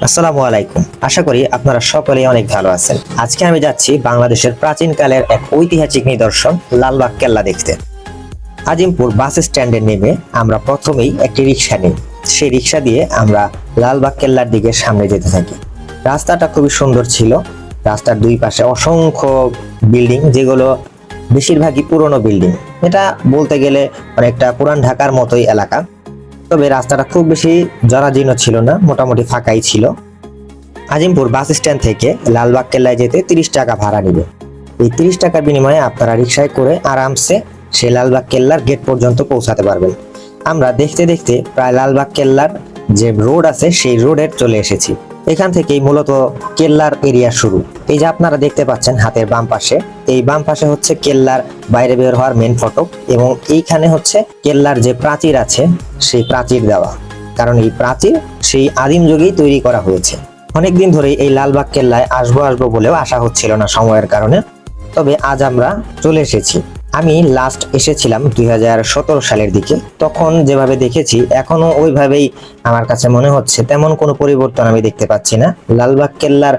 আসসালামু আলাইকুম। আশা করি আপনারা সকলেই অনেক ভালো আছেন। আজকে আমি যাচ্ছি বাংলাদেশের প্রাচীনকালের এক ঐতিহাসিক নিদর্শন লালবাগ কেল্লা দেখতে। আজিমপুর বাস স্ট্যান্ডে নেমে আমরা প্রথমেই একটি রিক্সা নিই। সেই রিক্সা দিয়ে আমরা লালবাগ কেল্লার দিকে সামনে যেতে থাকি। রাস্তাটা খুবই সুন্দর ছিল। রাস্তার দুই পাশে অসংখ্য বিল্ডিং, যেগুলো বেশিরভাগই পুরনো বিল্ডিং। এটা বলতে গেলে অনেকটা পুরান ঢাকার মতোই এলাকা। তবে রাস্তাটা খুব বেশি জরাজীর্ণ ছিল না, মোটামুটি ফাঁকাই ছিল। আজিমপুর বাস স্ট্যান্ড থেকে লালবাগ কেল্লায় যেতে 30 টাকা ভাড়া নেবে। এই 30 টাকার বিনিময়ে আপনারা রিক্সায় করে আরামসে সেই লালবাগ কেল্লার গেট পর্যন্ত পৌঁছাতে পারবেন। আমরা দেখতে দেখতে প্রায় লালবাগ কেল্লার যে রোড আছে সেই রোডে চলে এসেছি। এখান থেকেই মূলত কেল্লার এরিয়া শুরু। এই যে আপনারা দেখতে পাচ্ছেন হাতের বাম পাশে, এই বাম পাশে হচ্ছে কেল্লার বাইরে বের হওয়ার মেন ফটক, এবং এইখানে হচ্ছে কেল্লার যে প্রাচীর আছে সেই প্রাচীর দেওয়া। কারণ এই প্রাচীর সেই আদিম যুগেই তৈরি করা হয়েছে। অনেকদিন ধরেই এই লালবাগ কেল্লায় আসবো বলেও আশা হচ্ছিল না সময়ের কারণে। তবে আজ আমরা চলে এসেছি। আমি লাস্ট এসেছিলাম 2017 সালের দিকে। তখন যেভাবে দেখেছি এখনো ওইভাবেই আমার কাছে মনে হচ্ছে, তেমন কোনো পরিবর্তন আমি দেখতে পাচ্ছি না। লালবাগ কেল্লার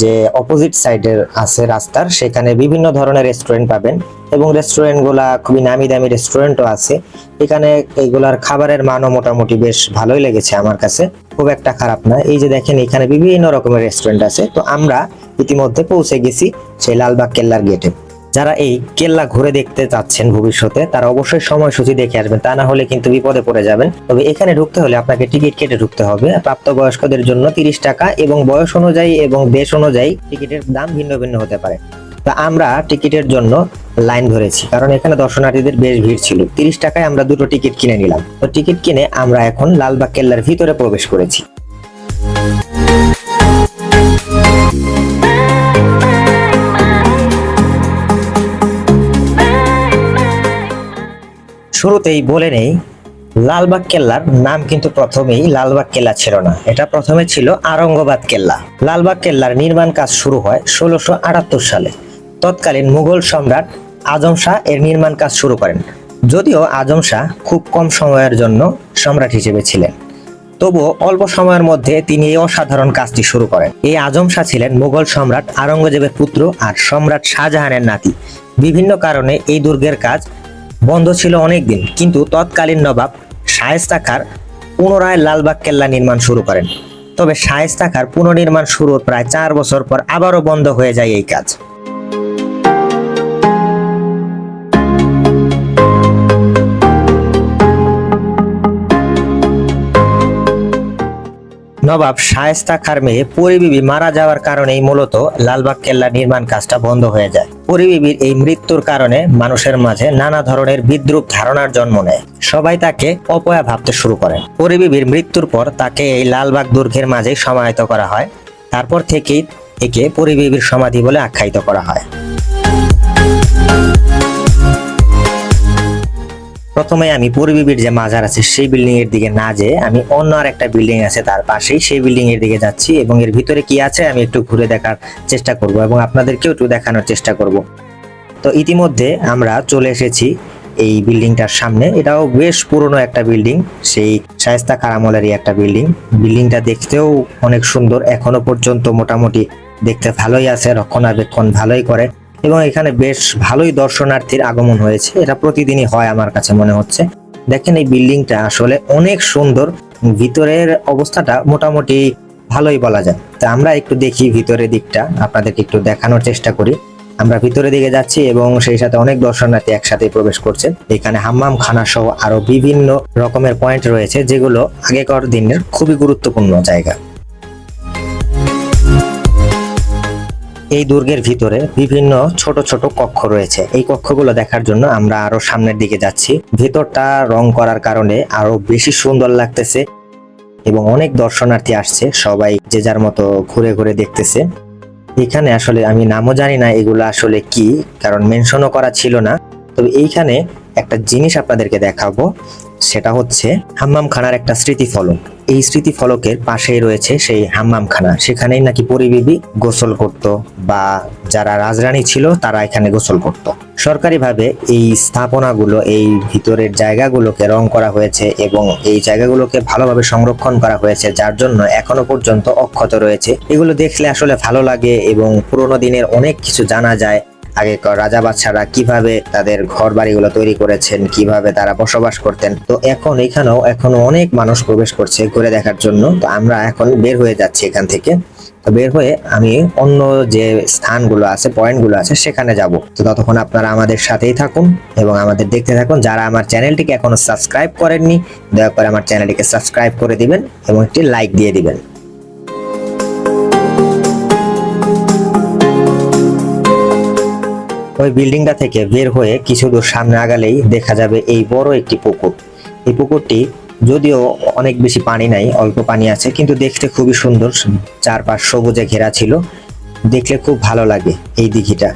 যে অপোজিট সাইডের আছে রাস্তার, সেখানে বিভিন্ন ধরনের রেস্টুরেন্ট পাবেন, এবং রেস্টুরেন্টগুলা খুবই নামি দামি রেস্টুরেন্টও আছে। এখানে এইগুলার খাবারের মানও মোটামুটি বেশ ভালোই লেগেছে আমার কাছে, খুব একটা খারাপ না। এই যে দেখেন এখানে বিভিন্ন রকমের রেস্টুরেন্ট আছে। তো আমরা ইতিমধ্যে পৌঁছে গেছি সেই লালবাগ কেল্লার গেটে। যারা এই কেল্লা ঘুরে দেখতে চাচ্ছেন ভবিষ্যতে, তারা অবশ্যই সময়সূচি দেখে আসবেন, তা না হলে কিন্তু বিপদে পড়ে যাবেন। তবে এখানে ঢুকতে হলে আপনাকে টিকিট কেটে ঢুকতে হবে। প্রাপ্তবয়স্কদের জন্য 30 টাকা, এবং বয়স অনুযায়ী এবং দেশ অনুযায়ী টিকিটের দাম ভিন্ন ভিন্ন হতে পারে। তা আমরা টিকিটের জন্য লাইন ধরেছি, কারণ এখানে দর্শনার্থীদের বেশ ভিড় ছিল। 30 টাকায় আমরা দুটো টিকিট কিনে নিলাম। তো টিকিট কিনে আমরা এখন লালবাগ কেল্লার ভিতরে প্রবেশ করেছি। শুরুতেই বলে নেই, লালবাগ কেল্লার নাম কিন্তু প্রথমেই লালবাগ কেল্লা ছিল না। এটা প্রথমে ছিল আরঙ্গবাদ কেল্লা। লালবাগ কেল্লার নির্মাণ কাজ শুরু হয় 1678 সালে। তৎকালীন মুঘল সম্রাট আজম শাহ এর নির্মাণ কাজ শুরু করেন। যদিও আজম শাহ খুব কম সময়ের জন্য সম্রাট হিসেবে ছিলেন, তবুও অল্প সময়ের মধ্যে তিনি এই অসাধারণ কাজটি শুরু করেন। এই আজম শাহ ছিলেন মুঘল সম্রাট আওরঙ্গজেবের পুত্র আর সম্রাট শাহজাহানের নাতি। বিভিন্ন কারণে এই দুর্গের কাজ বন্ধ ছিল অনেকদিন, কিন্তু তৎকালীন নবাব শায়েস্তা খাঁ পুনরায় লালবাগ কেল্লা নির্মাণ শুরু করেন। তবে শায়েস্তা খাঁ পুনর্নির্মাণ শুরুর প্রায় 4 বছর পর আবারও বন্ধ হয়ে যায় এই কাজ। নবাব শায়েস্তা খাঁর মেয়ে পরী বিবি মারা যাওয়ার কারণেই মূলত লালবাগ কেল্লা নির্মাণ কাজটা বন্ধ হয়ে যায়। পরী বিবির এই মৃত্যুর কারণে মানুষের মাঝে নানা ধরনের বিদ্রূপ ধারণার জন্ম নেয়। সবাই তাকে অপয়া ভাবতে শুরু করে। পরী বিবির মৃত্যুর পর তাকে এই লালবাগ দুর্গের মাঝে সমাহিত করা হয়। তারপর থেকেই একে পরী বিবির সমাধি বলে আখ্যায়িত করা হয়। প্রথমে আমি পরী বিবির যে মাজার আছে সেই বিল্ডিং এর দিকে না যেয়ে আমি অন্য আর একটা বিল্ডিং আছে তার পাশেই, সেই বিল্ডিং এর দিকে যাচ্ছি, এবং এর ভিতরে কি আছে আমি একটু ঘুরে দেখার চেষ্টা করব এবং আপনাদেরকেও একটু দেখানোর চেষ্টা করব। তো ইতিমধ্যে আমরা চলে এসেছি এই বিল্ডিংটার সামনে। এটাও বেশ পুরনো একটা বিল্ডিং, সেই শায়েস্তা খাঁ আমলেরই একটা বিল্ডিং। বিল্ডিংটা দেখতেও অনেক সুন্দর, এখনো পর্যন্ত মোটামুটি দেখতে ভালোই আছে, রক্ষণাবেক্ষণ ভালোই করে, এবং এখানে বেশ ভালোই দর্শনার্থীর আগমন হয়েছে। এটা প্রতিদিনই হয় আমার কাছে মনে হচ্ছে। দেখেন এই বিল্ডিংটা আসলে অনেক সুন্দর, ভিতরের অবস্থাটা মোটামুটি ভালোই বলা যায়। তা আমরা একটু দেখি ভিতরের দিকটা, আপনাদেরকে একটু দেখানোর চেষ্টা করি। আমরা ভিতরের দিকে যাচ্ছি এবং সেই সাথে অনেক দর্শনার্থী একসাথে প্রবেশ করছে। এখানে হাম্মাম খানা সহ আরো বিভিন্ন রকমের পয়েন্ট রয়েছে, যেগুলো আগেকার দিনের খুবই গুরুত্বপূর্ণ জায়গা। এই দুর্গের ভিতরে বিভিন্ন ছোট ছোট কক্ষ রয়েছে। এই কক্ষগুলো দেখার জন্য আমরা আরো সামনের দিকে যাচ্ছি। ভেতরটা রং করার কারণে আরো বেশি সুন্দর লাগতেছে, এবং অনেক দর্শনার্থী আসছে, সবাই যে যার মতো ঘুরে ঘুরে দেখতেছে। এখানে আসলে আমি নামও জানি না এগুলো আসলে কি, কারণ মেনশনও করা ছিল না। তবে এইখানে একটা জিনিস আপনাদেরকে দেখাবো, সেটা হচ্ছে হাম্মামখানার একটা স্মৃতিফলক। এই স্মৃতিফলকের পাশেই রয়েছে সেই হাম্মামখানা, সেখানেই নাকি পরিবিবি গোসল করত বা যারা রাজরানী ছিল তারা এখানে গোসল করত। সরকারিভাবে এই স্থাপনাগুলো, এই ভিতরের জায়গাগুলোকে রং করা হয়েছে এবং এই জায়গাগুলোকে ভালোভাবে সংরক্ষণ করা হয়েছে, যার জন্য এখনো পর্যন্ত অক্ষত রয়েছে। এগুলো দেখলে আসলে ভালো লাগে এবং পুরোনো দিনের অনেক কিছু জানা যায়। আগেকার রাজা বাদশারা কিভাবে তাদের ঘর বাড়িগুলো তৈরি করেছেন, কিভাবে তারা বসবাস করতেন। তো এখন এখানেও এখনো অনেক মানুষ প্রবেশ করছে ঘুরে দেখার জন্য। তো আমরা এখন বের হয়ে যাচ্ছি এখান থেকে। তো বের হয়ে আমি অন্য যে স্থানগুলো আছে, পয়েন্টগুলো আছে, সেখানে যাব। তো ততক্ষণ আপনারা আমাদের সাথেই থাকুন এবং আমাদের দেখতে থাকুন। যারা আমার চ্যানেলটিকে এখনো সাবস্ক্রাইব করেননি, দয়া করে আমার চ্যানেলটিকে সাবস্ক্রাইব করে দিবেন এবং একটি লাইক দিয়ে দিবেন। ওই বিল্ডিংটা থেকে বের হয়ে কিছু দূর সামনে আগালেই দেখা যাবে এই বড় একটি পুকুর। এই পুকুরটি যদিও অনেক বেশি পানি নাই, অল্প পানি আছে, কিন্তু দেখতে খুবই সুন্দর। চারপাশ সবুজে ঘেরা ছিল, দেখলে খুব ভালো লাগে এই দিঘিটা।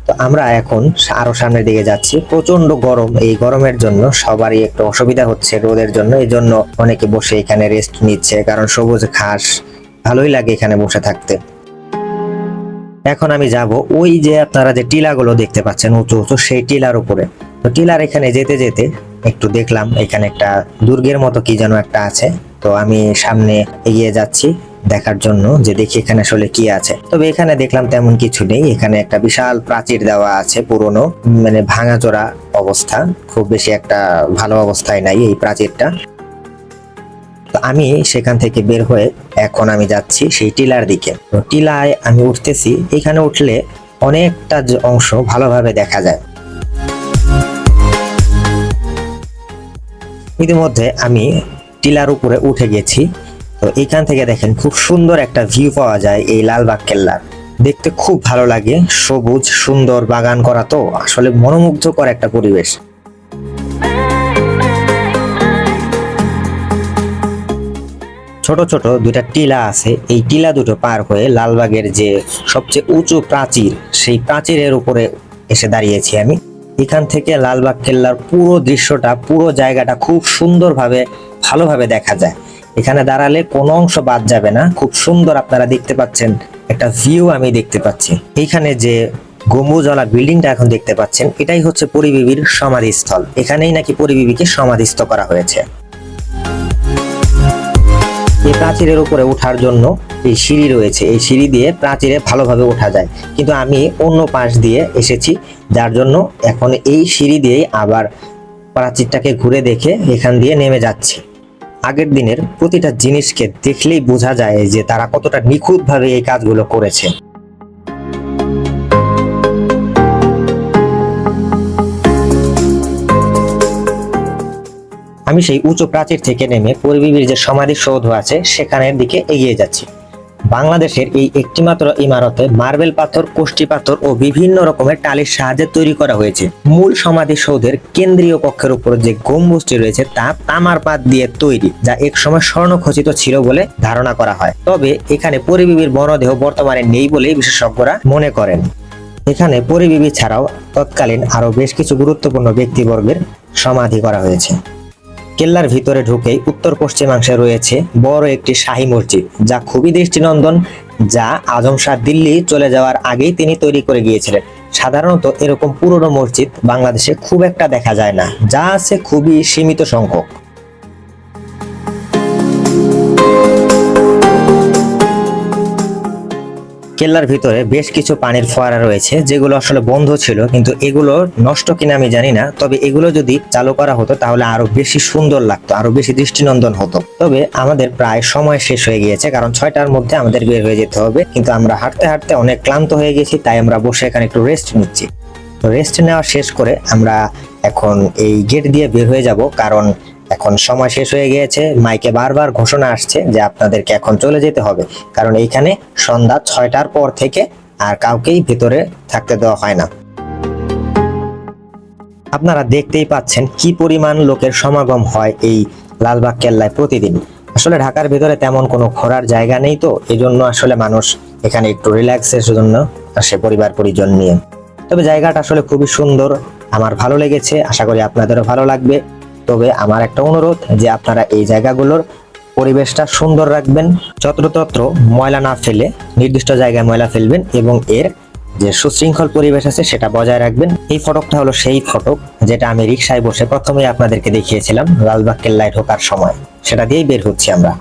তো আমরা এখন আরো সামনের দিকে যাচ্ছি। প্রচন্ড গরম, এই গরমের জন্য সবারই একটু অসুবিধা হচ্ছে রোদের জন্য। এই জন্য অনেকে বসে এখানে রেস্ট নিচ্ছে, কারণ সবুজ ঘাস, ভালোই লাগে এখানে বসে থাকতে। এখন আমি যাব ওই যে আপনারা যে টিলাগুলো দেখতে পাচ্ছেন উঁচু উঁচু, সেই টিলার উপরে। তো টিলার এখানে যেতে যেতে একটু দেখলাম এখানে একটা দুর্গের মতো কি যেন একটা আছে। তো আমি সামনে এগিয়ে যাচ্ছি দেখার জন্য যে দেখি এখানে আসলে কি আছে। তবে এখানে দেখলাম তেমন কিছু নেই। এখানে একটা বিশাল প্রাচীর দেওয়া আছে, পুরনো, মানে ভাঙাচোরা অবস্থা, খুব বেশি একটা ভালো অবস্থায় নাই এই প্রাচীরটা। তো আমি সেখান থেকে বের হয়ে এখন আমি যাচ্ছি সেই টিলার দিকে। তো টিলায় আমি উঠতেছি, এখানে উঠলে অনেকটা অংশ ভালোভাবে দেখা যায়। ইতিমধ্যে আমি টিলার উপরে উঠে গেছি। তো এখান থেকে দেখেন খুব সুন্দর একটা ভিউ পাওয়া যায় এই লালবাগ কেল্লার। দেখতে খুব ভালো লাগে, সবুজ সুন্দর বাগান করা, তো আসলে মনোমুগ্ধকর একটা পরিবেশ। ছোট ছোট দুইটা টিলা আছে, এই টিলা দুটো পার হয়ে লালবাগের যে সবচেয়ে উঁচু প্রাচীর, সেই প্রাচীরের উপরে এসে দাঁড়িয়েছি আমি। এখান থেকে লালবাগ কেল্লার পুরো দৃশ্যটা, পুরো জায়গাটা খুব সুন্দরভাবে ভালোভাবে দেখা যায়। এখানে দাঁড়ালে কোনো অংশ বাদ যাবে না, খুব সুন্দর আপনারা দেখতে পাচ্ছেন একটা ভিউ আমি দেখতে পাচ্ছি। এইখানে যে গম্বুজওয়ালা বিল্ডিংটা এখন দেখতে পাচ্ছেন, এটাই হচ্ছে পরিবিবির সমাধিস্থল। এখানেই নাকি পরিবিবিকে সমাধিস্থ করা হয়েছে। এই প্রাচীরের উপরে ওঠার জন্য এই সিঁড়ি রয়েছে, এই সিঁড়ি দিয়ে প্রাচীরে ভালোভাবে ওঠা যায়, কিন্তু আমি অন্য পাশ দিয়ে এসেছি, যার জন্য এখন এই সিঁড়ি দিয়েই আবার প্রাচীরটাকে ঘুরে দেখে এখান দিয়ে নেমে যাচ্ছি। আগের দিনের প্রতিটা জিনিসকে দেখলেই বোঝা যায় যে তারা কতটা নিখুঁতভাবে এই কাজগুলো করেছে। আমি সেই উঁচু প্রাচীর থেকে নেমে পরিবিবির যে সমাধিসৌধ আছে সেখানের দিকে এগিয়ে যাচ্ছি। বাংলাদেশের এই একটিমাত্র ইমারতে মার্বেল পাথর, কোষ্টি পাথর ও বিভিন্ন রকমের টালির সাহায্যে তৈরি করা হয়েছে। মূল সমাধিসৌধের কেন্দ্রীয় কক্ষের উপর যে গম্বুজটি রয়েছে তা তামার পাত দিয়ে তৈরি, যা একসময় স্বর্ণখচিত ছিল বলে ধারণা করা হয়। তবে এখানে পরিবিবির মরদেহ বর্তমানে নেই বলেই বিশেষজ্ঞরা মনে করেন। এখানে পরিবিবি ছাড়াও তৎকালীন আরো বেশ কিছু গুরুত্বপূর্ণ ব্যক্তিবর্গের সমাধি করা হয়েছে। কেল্লার ভিতরে ঢুকেই উত্তর পশ্চিমাংশে রয়েছে বড় একটি শাহী মসজিদ, যা খুবই দৃষ্টিনন্দন, যা আজম শাহ দিল্লি চলে যাওয়ার আগেই তিনি তৈরি করে গিয়েছিলেন। সাধারণত এরকম পুরনো মসজিদ বাংলাদেশে খুব একটা দেখা যায় না, যা আছে খুবই সীমিত সংখ্যক। কেল্লার ভিতরে বেশ কিছু পানির ফোয়ারা রয়েছে, যেগুলো আসলে বন্ধ ছিল, কিন্তু এগুলো নষ্ট কিনা আমি জানি না। তবে এগুলো যদি চালু করা হতো তাহলে আরো বেশি সুন্দর লাগতো, আরো বেশি দৃষ্টিনন্দন হতো। তবে আমাদের প্রায় সময় শেষ হয়ে গিয়েছে, কারণ 6টার মধ্যে আমাদের বের হয়ে যেতে হবে। কিন্তু আমরা হাঁটতে হাঁটতে অনেক ক্লান্ত হয়ে গেছি, তাই আমরা বসে এখানে একটু রেস্ট নিচ্ছি। রেস্ট নেওয়া শেষ করে আমরা এখন এই গেট দিয়ে বের হয়ে যাব, কারণ এখন সময় শেষ হয়ে গিয়েছে। মাইকে বারবার ঘোষণা আসছে যে আপনাদেরকে এখন চলে যেতে হবে, কারণ এইখানে সন্ধ্যা 6টার পর থেকে আর কাউকেই ভেতরে থাকতে দেওয়া হয় না। আপনারা দেখতেই পাচ্ছেন কি পরিমাণ লোকের সমাগম হয় এই লালবাগ কেল্লায় প্রতিদিন। আসলে ঢাকার ভিতরে তেমন কোনো ঘোরার জায়গা নেই, তো এজন্য আসলে মানুষ এখানে একটু রিল্যাক্সের জন্য আসে পরিবার পরিজন নিয়ে। তবে জায়গাটা আসলে খুবই সুন্দর, আমার ভালো লেগেছে, আশা করি আপনাদেরও ভালো লাগবে। তো তবে আমার একটা অনুরোধ যে আপনারা এই জায়গাগুলোর পরিবেশটা সুন্দর রাখবেন, যত্রতত্র ময়লা না ফেলে নির্দিষ্ট জায়গায় ময়লা ফেলবেন এবং এর যে সুশৃঙ্খল পরিবেশ আছে সেটা বজায় রাখবেন। এই ফটকটা হলো সেই ফটক যেটা আমি রিকশায় বসে প্রথমেই আপনাদেরকে দেখিয়েছিলাম লালবাগ কেল্লায় ঢোকার সময়, সেটা দিয়েই বের হচ্ছি আমরা।